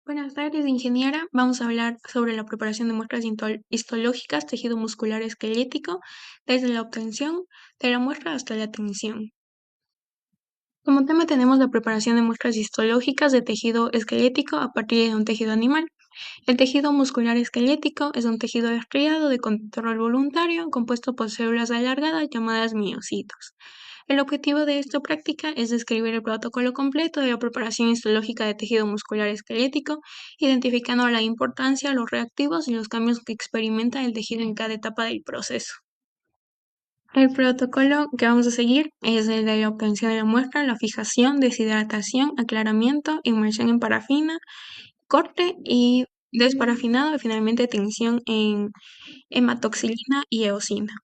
Buenas tardes, ingeniera. Vamos a hablar sobre la preparación de muestras histológicas, tejido muscular esquelético, desde la obtención de la muestra hasta la atención. Como tema tenemos la preparación de muestras histológicas de tejido esquelético a partir de un tejido animal. El tejido muscular esquelético es un tejido estriado de control voluntario compuesto por células alargadas llamadas miocitos. El objetivo de esta práctica es describir el protocolo completo de la preparación histológica de tejido muscular esquelético, identificando la importancia, los reactivos y los cambios que experimenta el tejido en cada etapa del proceso. El protocolo que vamos a seguir es el de la obtención de la muestra, la fijación, deshidratación, aclaramiento, inmersión en parafina, corte y desparafinado y finalmente tinción en hematoxilina y eosina.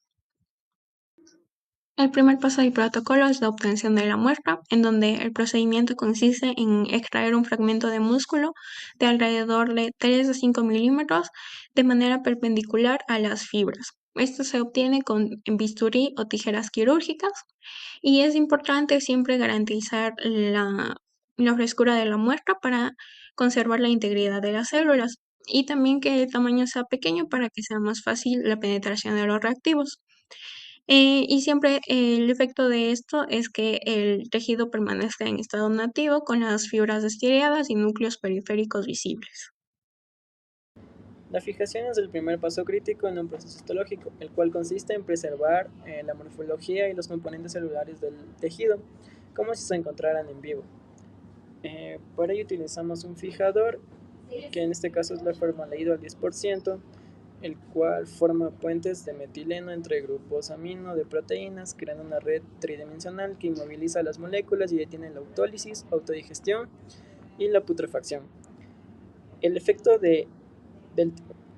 El primer paso del protocolo es la obtención de la muestra, en donde el procedimiento consiste en extraer un fragmento de músculo de alrededor de 3 a 5 milímetros de manera perpendicular a las fibras. Esto se obtiene con bisturí o tijeras quirúrgicas y es importante siempre garantizar la frescura de la muestra para conservar la integridad de las células y también que el tamaño sea pequeño para que sea más fácil la penetración de los reactivos. Y siempre el efecto de esto es que el tejido permanezca en estado nativo con las fibras estriadas y núcleos periféricos visibles. La fijación es el primer paso crítico en un proceso histológico, el cual consiste en preservar la morfología y los componentes celulares del tejido, como si se encontraran en vivo. Para ello utilizamos un fijador, que en este caso es la formaldehído al 10%, el cual forma puentes de metileno entre grupos amino de proteínas, creando una red tridimensional que inmoviliza las moléculas y detiene la autólisis, autodigestión y la putrefacción. El efecto del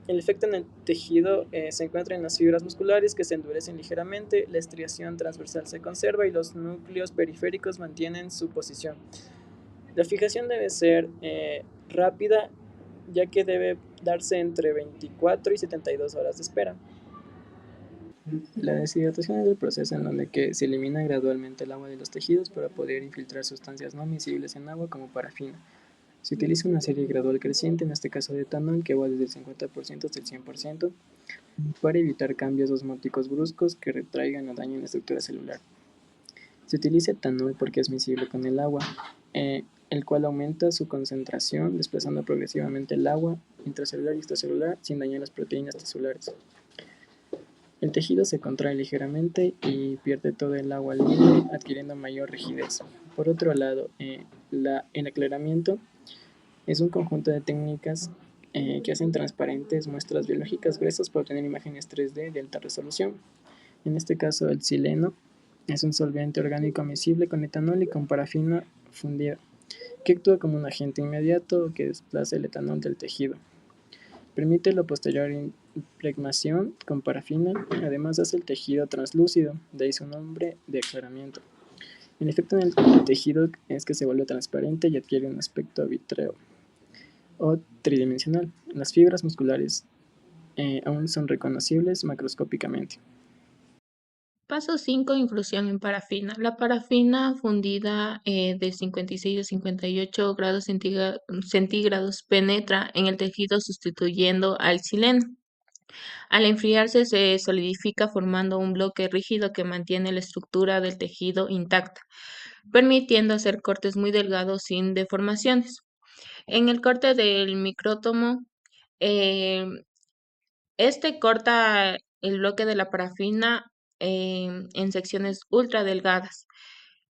el efecto en el tejido se encuentra en las fibras musculares que se endurecen ligeramente, la estriación transversal se conserva y los núcleos periféricos mantienen su posición. La fijación debe ser rápida, ya que debe darse entre 24 y 72 horas de espera. La deshidratación es el proceso en donde se elimina gradualmente el agua de los tejidos para poder infiltrar sustancias no miscibles en agua como parafina. Se utiliza una serie gradual creciente, en este caso de etanol, que va desde el 50% hasta el 100%, para evitar cambios osmóticos bruscos que retraigan o dañen la estructura celular. Se utiliza etanol porque es miscible con el agua, el cual aumenta su concentración, desplazando progresivamente el agua intracelular y extracelular sin dañar las proteínas tisulares. El tejido se contrae ligeramente y pierde todo el agua libre, adquiriendo mayor rigidez. Por otro lado, el aclaramiento es un conjunto de técnicas que hacen transparentes muestras biológicas gruesas para obtener imágenes 3D de alta resolución. En este caso, el sileno es un solvente orgánico miscible con etanol y con parafina fundida, que actúa como un agente inmediato que desplaza el etanol del tejido. Permite la posterior impregnación con parafina, además hace el tejido translúcido, de ahí su nombre de aclaramiento. El efecto en el tejido es que se vuelve transparente y adquiere un aspecto vítreo o tridimensional. Las fibras musculares aún son reconocibles macroscópicamente. Paso 5. Infusión en parafina. La parafina fundida de 56 a 58 grados centígrados penetra en el tejido sustituyendo al sileno. Al enfriarse se solidifica formando un bloque rígido que mantiene la estructura del tejido intacta, permitiendo hacer cortes muy delgados sin deformaciones. En el corte del micrótomo, eh, este corta el bloque de la parafina en secciones ultra delgadas.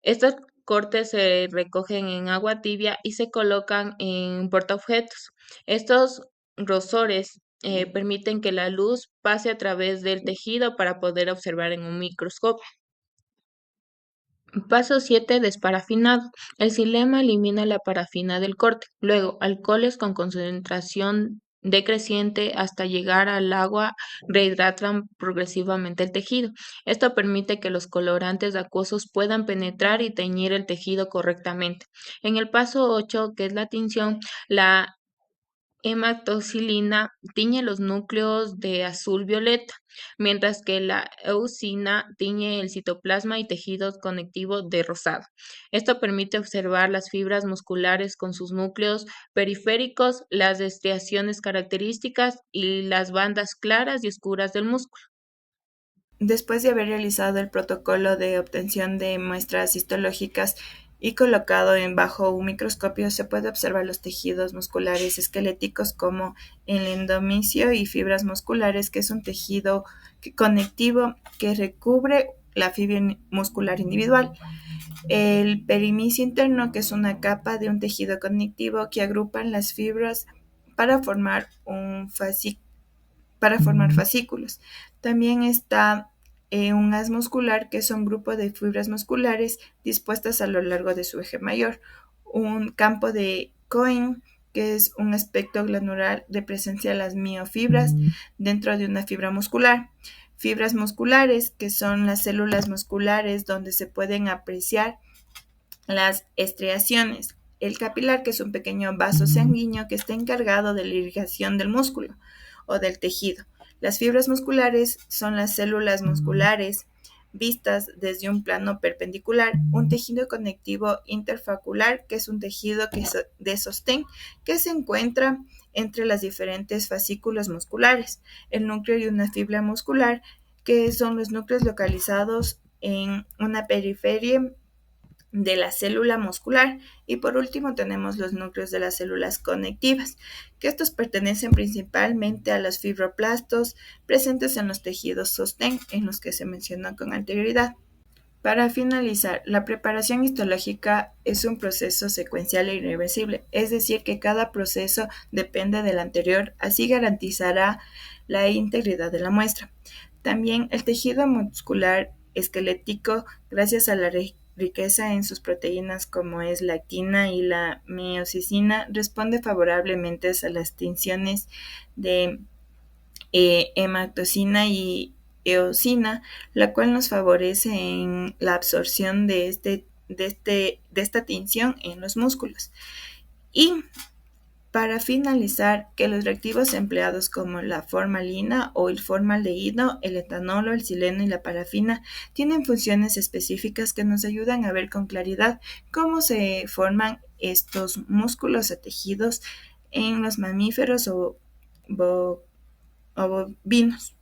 Estos cortes se recogen en agua tibia y se colocan en portaobjetos. Estos grosores permiten que la luz pase a través del tejido para poder observar en un microscopio. Paso 7. Desparafinado. El xilema elimina la parafina del corte. Luego, alcoholes con concentración decreciente hasta llegar al agua rehidratan progresivamente el tejido. Esto permite que los colorantes acuosos puedan penetrar y teñir el tejido correctamente. En el paso 8, que es la tinción, la hematoxilina tiñe los núcleos de azul violeta, mientras que la eosina tiñe el citoplasma y tejidos conectivos de rosado. Esto permite observar las fibras musculares con sus núcleos periféricos, las estriaciones características y las bandas claras y oscuras del músculo. Después de haber realizado el protocolo de obtención de muestras histológicas y colocado bajo un microscopio, se puede observar los tejidos musculares esqueléticos como el endomisio y fibras musculares, que es un tejido conectivo que recubre la fibra muscular individual. El perimisio interno, que es una capa de un tejido conectivo que agrupan las fibras para formar fascículos. También está un haz muscular, que es un grupo de fibras musculares dispuestas a lo largo de su eje mayor. Un campo de Cohen, que es un aspecto glandular de presencia de las miofibras dentro de una fibra muscular. Fibras musculares, que son las células musculares donde se pueden apreciar las estriaciones. El capilar, que es un pequeño vaso sanguíneo que está encargado de la irrigación del músculo o del tejido. Las fibras musculares son las células musculares vistas desde un plano perpendicular. Un tejido conectivo interfascicular, que es un tejido de sostén que se encuentra entre las diferentes fascículos musculares. El núcleo de una fibra muscular, que son los núcleos localizados en una periferia de la célula muscular. Y por último tenemos los núcleos de las células conectivas, que estos pertenecen principalmente a los fibroblastos presentes en los tejidos sostén en los que se mencionó con anterioridad. Para finalizar, la preparación histológica es un proceso secuencial e irreversible, es decir, que cada proceso depende del anterior, así garantizará la integridad de la muestra. También el tejido muscular esquelético, gracias a la riqueza en sus proteínas como es la actina y la miosina, responde favorablemente a las tensiones de hematoxina y eosina, la cual nos favorece en la absorción de esta tinción en los músculos. Y para finalizar, que los reactivos empleados como la formalina o el formaldehído, el etanolo, el xileno y la parafina tienen funciones específicas que nos ayudan a ver con claridad cómo se forman estos músculos o tejidos en los mamíferos o bovinos.